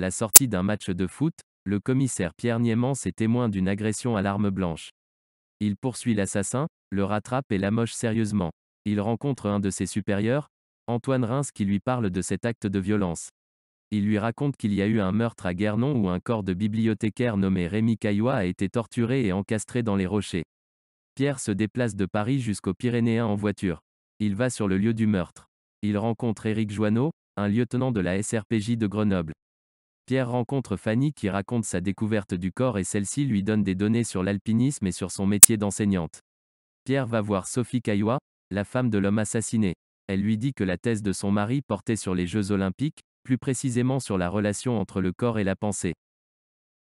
la sortie d'un match de foot, le commissaire Pierre Niémans est témoin d'une agression à l'arme blanche. Il poursuit l'assassin, le rattrape et l'amoche sérieusement. Il rencontre un de ses supérieurs, Antoine Reims, qui lui parle de cet acte de violence. Il lui raconte qu'il y a eu un meurtre à Guernon où un corps de bibliothécaire nommé Rémi Caillois a été torturé et encastré dans les rochers. Pierre se déplace de Paris jusqu'aux Pyrénéens en voiture. Il va sur le lieu du meurtre. Il rencontre Éric Joanneau, un lieutenant de la SRPJ de Grenoble. Pierre rencontre Fanny qui raconte sa découverte du corps et celle-ci lui donne des données sur l'alpinisme et sur son métier d'enseignante. Pierre va voir Sophie Caillois, la femme de l'homme assassiné. Elle lui dit que la thèse de son mari portait sur les Jeux Olympiques, plus précisément sur la relation entre le corps et la pensée.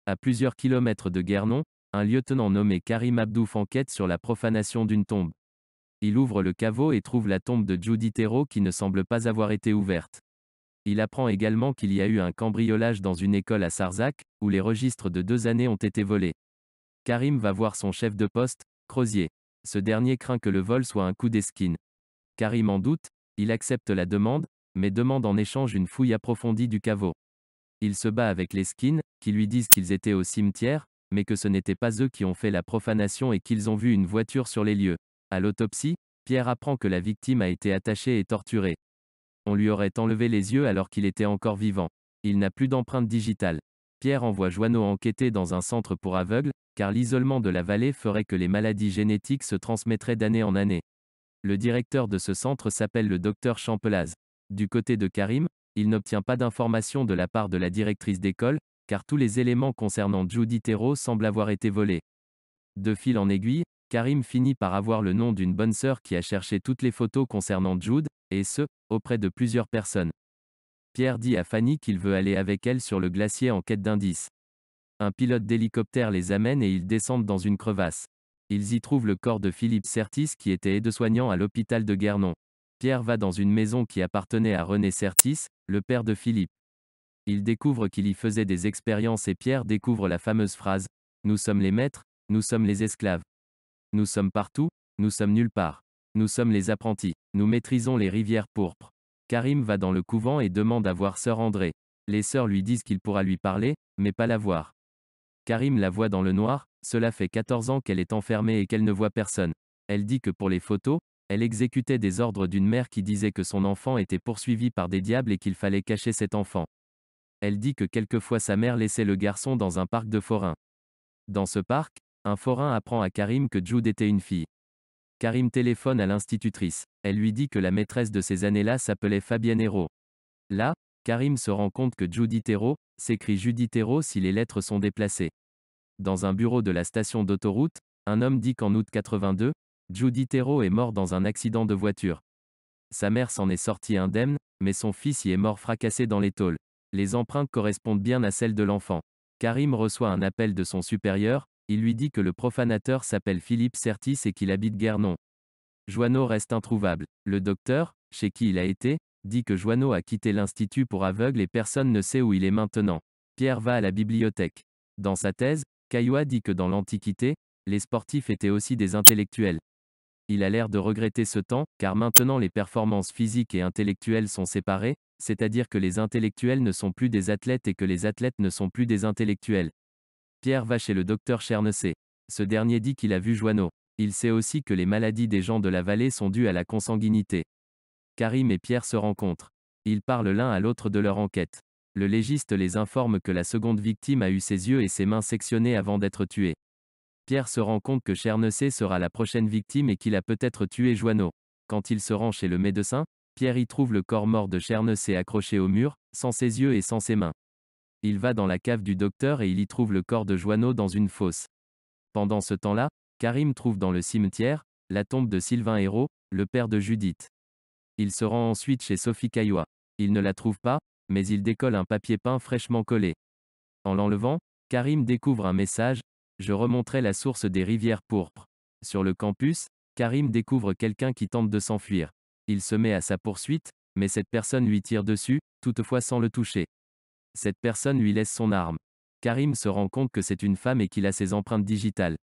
À plusieurs kilomètres de Guernon, un lieutenant nommé Karim Abdouf enquête sur la profanation d'une tombe. Il ouvre le caveau et trouve la tombe de Judy Thérault qui ne semble pas avoir été ouverte. Il apprend également qu'il y a eu un cambriolage dans une école à Sarzac, où les registres de 2 années ont été volés. Karim va voir son chef de poste, Crozier. Ce dernier craint que le vol soit un coup d'esquine. Karim en doute, il accepte la demande, mais demande en échange une fouille approfondie du caveau. Il se bat avec les skins, qui lui disent qu'ils étaient au cimetière, mais que ce n'étaient pas eux qui ont fait la profanation et qu'ils ont vu une voiture sur les lieux. À l'autopsie, Pierre apprend que la victime a été attachée et torturée. On lui aurait enlevé les yeux alors qu'il était encore vivant. Il n'a plus d'empreinte digitale. Pierre envoie Joanneau enquêter dans un centre pour aveugles, car l'isolement de la vallée ferait que les maladies génétiques se transmettraient d'année en année. Le directeur de ce centre s'appelle le docteur Champelaz. Du côté de Karim, il n'obtient pas d'informations de la part de la directrice d'école, car tous les éléments concernant Judy Thérault semblent avoir été volés. De fil en aiguille, Karim finit par avoir le nom d'une bonne sœur qui a cherché toutes les photos concernant Jude, et ce, auprès de plusieurs personnes. Pierre dit à Fanny qu'il veut aller avec elle sur le glacier en quête d'indices. Un pilote d'hélicoptère les amène et ils descendent dans une crevasse. Ils y trouvent le corps de Philippe Sertis qui était aide-soignant à l'hôpital de Guernon. Pierre va dans une maison qui appartenait à René Sertis, le père de Philippe. Il découvre qu'il y faisait des expériences et Pierre découvre la fameuse phrase « Nous sommes les maîtres, nous sommes les esclaves. Nous sommes partout, nous sommes nulle part. Nous sommes les apprentis, nous maîtrisons les rivières pourpres. » Karim va dans le couvent et demande à voir sœur André. Les sœurs lui disent qu'il pourra lui parler, mais pas la voir. Karim la voit dans le noir, cela fait 14 ans qu'elle est enfermée et qu'elle ne voit personne. Elle dit que pour les photos, elle exécutait des ordres d'une mère qui disait que son enfant était poursuivi par des diables et qu'il fallait cacher cet enfant. Elle dit que quelquefois sa mère laissait le garçon dans un parc de forains. Dans ce parc, un forain apprend à Karim que Jude était une fille. Karim téléphone à l'institutrice. Elle lui dit que la maîtresse de ces années-là s'appelait Fabienne Hérault. Là, Karim se rend compte que Judy Thérault s'écrit Judy Thérault si les lettres sont déplacées. Dans un bureau de la station d'autoroute, un homme dit qu'en août 82, Judy Thérault est mort dans un accident de voiture. Sa mère s'en est sortie indemne, mais son fils y est mort fracassé dans les tôles. Les empreintes correspondent bien à celles de l'enfant. Karim reçoit un appel de son supérieur, il lui dit que le profanateur s'appelle Philippe Sertis et qu'il habite Guernon. Joanneau reste introuvable. Le docteur, chez qui il a été, dit que Joanneau a quitté l'institut pour aveugles et personne ne sait où il est maintenant. Pierre va à la bibliothèque. Dans sa thèse, Caillois dit que dans l'Antiquité, les sportifs étaient aussi des intellectuels. Il a l'air de regretter ce temps, car maintenant les performances physiques et intellectuelles sont séparées, c'est-à-dire que les intellectuels ne sont plus des athlètes et que les athlètes ne sont plus des intellectuels. Pierre va chez le docteur Chernessé. Ce dernier dit qu'il a vu Joanneau. Il sait aussi que les maladies des gens de la vallée sont dues à la consanguinité. Karim et Pierre se rencontrent. Ils parlent l'un à l'autre de leur enquête. Le légiste les informe que la seconde victime a eu ses yeux et ses mains sectionnés avant d'être tuée. Pierre se rend compte que Chernessé sera la prochaine victime et qu'il a peut-être tué Joanneau. Quand il se rend chez le médecin, Pierre y trouve le corps mort de Chernessé accroché au mur, sans ses yeux et sans ses mains. Il va dans la cave du docteur et il y trouve le corps de Joanneau dans une fosse. Pendant ce temps-là, Karim trouve dans le cimetière la tombe de Sylvain Hérault, le père de Judith. Il se rend ensuite chez Sophie Caillois. Il ne la trouve pas, mais il décolle un papier peint fraîchement collé. En l'enlevant, Karim découvre un message « Je remonterai la source des rivières pourpres ». Sur le campus, Karim découvre quelqu'un qui tente de s'enfuir. Il se met à sa poursuite, mais cette personne lui tire dessus, toutefois sans le toucher. Cette personne lui laisse son arme. Karim se rend compte que c'est une femme et qu'il a ses empreintes digitales.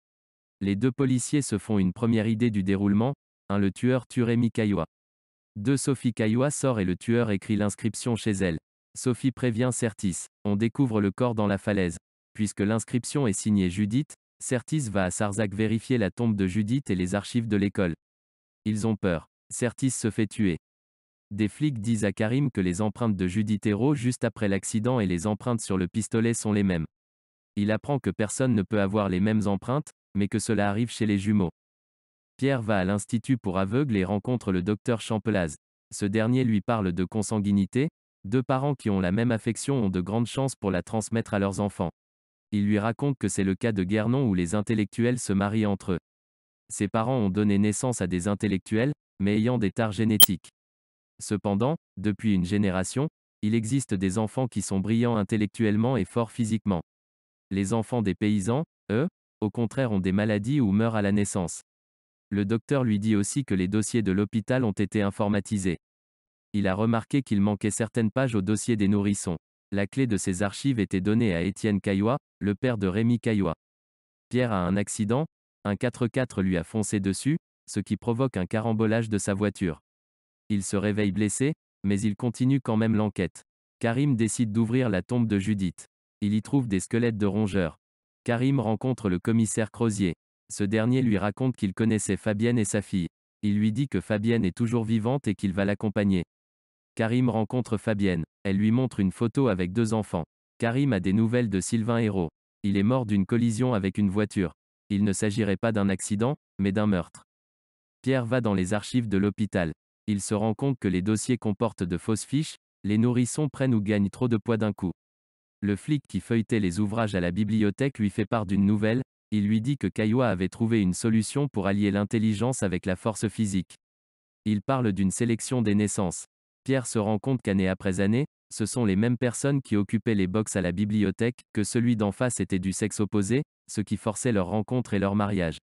Les deux policiers se font une première idée du déroulement. 1. Le tueur tue Rémi Caillois. 2. Sophie Caillois sort et le tueur écrit l'inscription chez elle. Sophie prévient Certis. On découvre le corps dans la falaise. Puisque l'inscription est signée Judith, Certis va à Sarzac vérifier la tombe de Judith et les archives de l'école. Ils ont peur. Certis se fait tuer. Des flics disent à Karim que les empreintes de Judith Hérault juste après l'accident et les empreintes sur le pistolet sont les mêmes. Il apprend que personne ne peut avoir les mêmes empreintes, mais que cela arrive chez les jumeaux. Pierre va à l'institut pour aveugles et rencontre le docteur Champelaz. Ce dernier lui parle de consanguinité. Deux parents qui ont la même affection ont de grandes chances pour la transmettre à leurs enfants. Il lui raconte que c'est le cas de Guernon où les intellectuels se marient entre eux. Ses parents ont donné naissance à des intellectuels, mais ayant des tares génétiques. Cependant, depuis une génération, il existe des enfants qui sont brillants intellectuellement et forts physiquement. Les enfants des paysans, eux, au contraire ont des maladies ou meurent à la naissance. Le docteur lui dit aussi que les dossiers de l'hôpital ont été informatisés. Il a remarqué qu'il manquait certaines pages au dossier des nourrissons. La clé de ces archives était donnée à Étienne Caillois, le père de Rémi Caillois. Pierre a un accident, un 4x4 lui a foncé dessus, ce qui provoque un carambolage de sa voiture. Il se réveille blessé, mais il continue quand même l'enquête. Karim décide d'ouvrir la tombe de Judith. Il y trouve des squelettes de rongeurs. Karim rencontre le commissaire Crozier. Ce dernier lui raconte qu'il connaissait Fabienne et sa fille. Il lui dit que Fabienne est toujours vivante et qu'il va l'accompagner. Karim rencontre Fabienne. Elle lui montre une photo avec deux enfants. Karim a des nouvelles de Sylvain Hérault. Il est mort d'une collision avec une voiture. Il ne s'agirait pas d'un accident, mais d'un meurtre. Pierre va dans les archives de l'hôpital. Il se rend compte que les dossiers comportent de fausses fiches, les nourrissons prennent ou gagnent trop de poids d'un coup. Le flic qui feuilletait les ouvrages à la bibliothèque lui fait part d'une nouvelle. Il lui dit que Caillois avait trouvé une solution pour allier l'intelligence avec la force physique. Il parle d'une sélection des naissances. Pierre se rend compte qu'année après année, ce sont les mêmes personnes qui occupaient les box à la bibliothèque, que celui d'en face était du sexe opposé, ce qui forçait leur rencontre et leur mariage.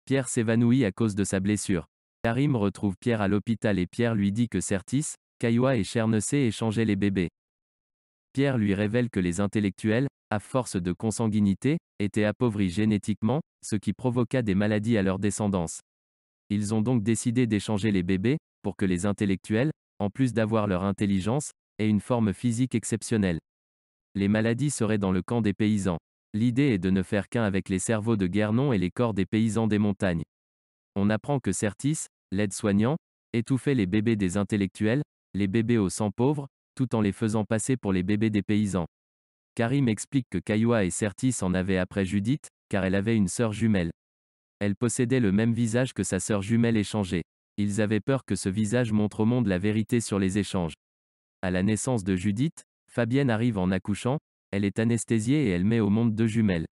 Pierre s'évanouit à cause de sa blessure. Karim retrouve Pierre à l'hôpital et Pierre lui dit que Certis, Caillois et Chernessé échangeaient les bébés. Pierre lui révèle que les intellectuels, à force de consanguinité, étaient appauvris génétiquement, ce qui provoqua des maladies à leur descendance. Ils ont donc décidé d'échanger les bébés, pour que les intellectuels, en plus d'avoir leur intelligence, aient une forme physique exceptionnelle. Les maladies seraient dans le camp des paysans. L'idée est de ne faire qu'un avec les cerveaux de Guernon et les corps des paysans des montagnes. On apprend que Certis, l'aide-soignant, étouffait les bébés des intellectuels, les bébés au sang pauvre, tout en les faisant passer pour les bébés des paysans. Karim explique que Caillois et Certis en avaient après Judith, car elle avait une sœur jumelle. Elle possédait le même visage que sa sœur jumelle échangée. Ils avaient peur que ce visage montre au monde la vérité sur les échanges. À la naissance de Judith, Fabienne arrive en accouchant, elle est anesthésiée et elle met au monde deux jumelles.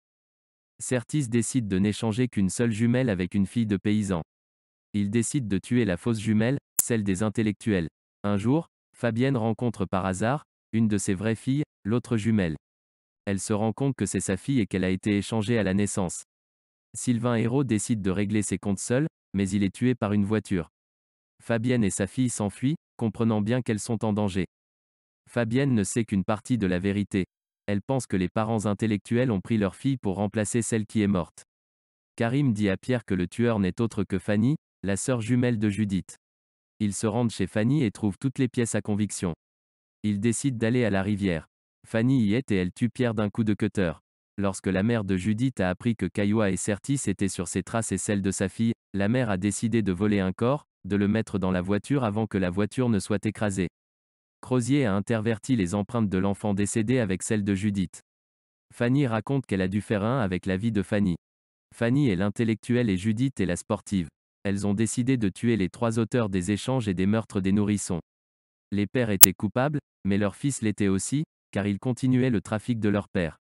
Certis décide de n'échanger qu'une seule jumelle avec une fille de paysan. Il décide de tuer la fausse jumelle, celle des intellectuels. Un jour, Fabienne rencontre par hasard, une de ses vraies filles, l'autre jumelle. Elle se rend compte que c'est sa fille et qu'elle a été échangée à la naissance. Sylvain Hérault décide de régler ses comptes seul, mais il est tué par une voiture. Fabienne et sa fille s'enfuient, comprenant bien qu'elles sont en danger. Fabienne ne sait qu'une partie de la vérité. Elle pense que les parents intellectuels ont pris leur fille pour remplacer celle qui est morte. Karim dit à Pierre que le tueur n'est autre que Fanny, la sœur jumelle de Judith. Ils se rendent chez Fanny et trouvent toutes les pièces à conviction. Ils décident d'aller à la rivière. Fanny y est et elle tue Pierre d'un coup de cutter. Lorsque la mère de Judith a appris que Caillois et Certis étaient sur ses traces et celles de sa fille, la mère a décidé de voler un corps, de le mettre dans la voiture avant que la voiture ne soit écrasée. Crozier a interverti les empreintes de l'enfant décédé avec celles de Judith. Fanny raconte qu'elle a dû faire un avec la vie de Fanny. Fanny est l'intellectuelle et Judith est la sportive. Elles ont décidé de tuer les trois auteurs des échanges et des meurtres des nourrissons. Les pères étaient coupables, mais leurs fils l'étaient aussi, car ils continuaient le trafic de leur père.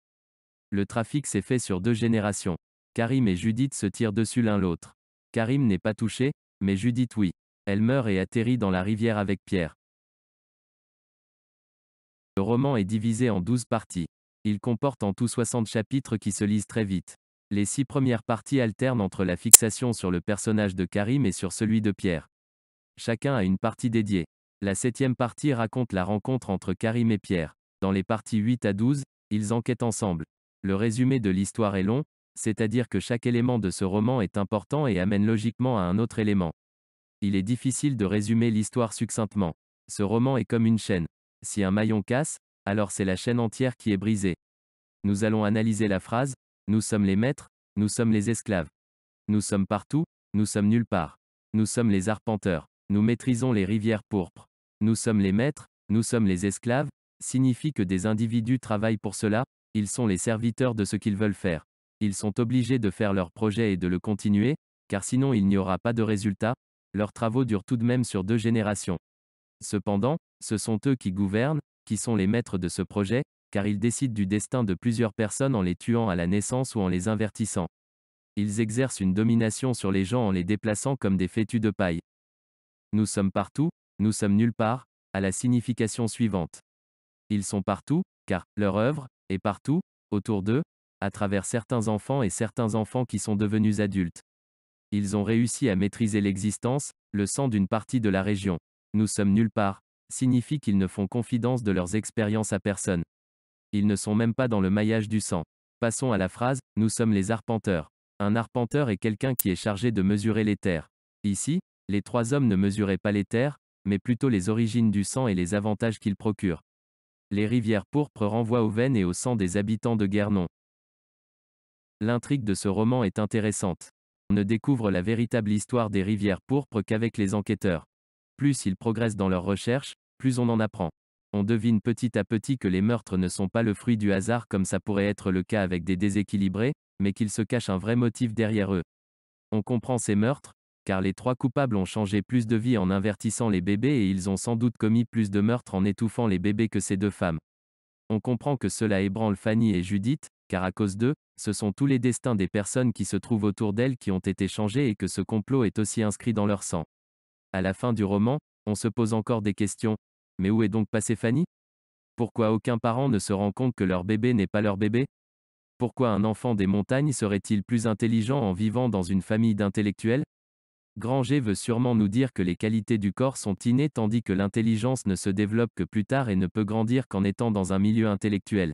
Le trafic s'est fait sur 2 générations. Karim et Judith se tirent dessus l'un l'autre. Karim n'est pas touché, mais Judith oui. Elle meurt et atterrit dans la rivière avec Pierre. Le roman est divisé en 12 parties. Il comporte en tout 60 chapitres qui se lisent très vite. Les 6 premières parties alternent entre la fixation sur le personnage de Karim et sur celui de Pierre. Chacun a une partie dédiée. La 7e partie raconte la rencontre entre Karim et Pierre. Dans les parties 8 à 12, ils enquêtent ensemble. Le résumé de l'histoire est long, c'est-à-dire que chaque élément de ce roman est important et amène logiquement à un autre élément. Il est difficile de résumer l'histoire succinctement. Ce roman est comme une chaîne. Si un maillon casse, alors c'est la chaîne entière qui est brisée. Nous allons analyser la phrase, nous sommes les maîtres, nous sommes les esclaves. Nous sommes partout, nous sommes nulle part. Nous sommes les arpenteurs, nous maîtrisons les rivières pourpres. Nous sommes les maîtres, nous sommes les esclaves, signifie que des individus travaillent pour cela, ils sont les serviteurs de ce qu'ils veulent faire. Ils sont obligés de faire leur projet et de le continuer, car sinon il n'y aura pas de résultat, leurs travaux durent tout de même sur 2 générations. Cependant, ce sont eux qui gouvernent, qui sont les maîtres de ce projet, car ils décident du destin de plusieurs personnes en les tuant à la naissance ou en les invertissant. Ils exercent une domination sur les gens en les déplaçant comme des fétus de paille. Nous sommes partout, nous sommes nulle part, a la signification suivante. Ils sont partout, car leur œuvre est partout, autour d'eux, à travers certains enfants et certains enfants qui sont devenus adultes. Ils ont réussi à maîtriser l'existence, le sang d'une partie de la région. Nous sommes nulle part, signifie qu'ils ne font confidence de leurs expériences à personne. Ils ne sont même pas dans le maillage du sang. Passons à la phrase, nous sommes les arpenteurs. Un arpenteur est quelqu'un qui est chargé de mesurer les terres. Ici, les 3 hommes ne mesuraient pas les terres, mais plutôt les origines du sang et les avantages qu'il procure. Les rivières pourpres renvoient aux veines et au sang des habitants de Guernon. L'intrigue de ce roman est intéressante. On ne découvre la véritable histoire des rivières pourpres qu'avec les enquêteurs. Plus ils progressent dans leurs recherches, plus on en apprend. On devine petit à petit que les meurtres ne sont pas le fruit du hasard comme ça pourrait être le cas avec des déséquilibrés, mais qu'il se cache un vrai motif derrière eux. On comprend ces meurtres, car les 3 coupables ont changé plus de vie en invertissant les bébés et ils ont sans doute commis plus de meurtres en étouffant les bébés que ces 2 femmes. On comprend que cela ébranle Fanny et Judith, car à cause d'eux, ce sont tous les destins des personnes qui se trouvent autour d'elles qui ont été changés et que ce complot est aussi inscrit dans leur sang. À la fin du roman, on se pose encore des questions. Mais où est donc passée Fanny? Pourquoi aucun parent ne se rend compte que leur bébé n'est pas leur bébé? Pourquoi un enfant des montagnes serait-il plus intelligent en vivant dans une famille d'intellectuels? Granger veut sûrement nous dire que les qualités du corps sont innées tandis que l'intelligence ne se développe que plus tard et ne peut grandir qu'en étant dans un milieu intellectuel.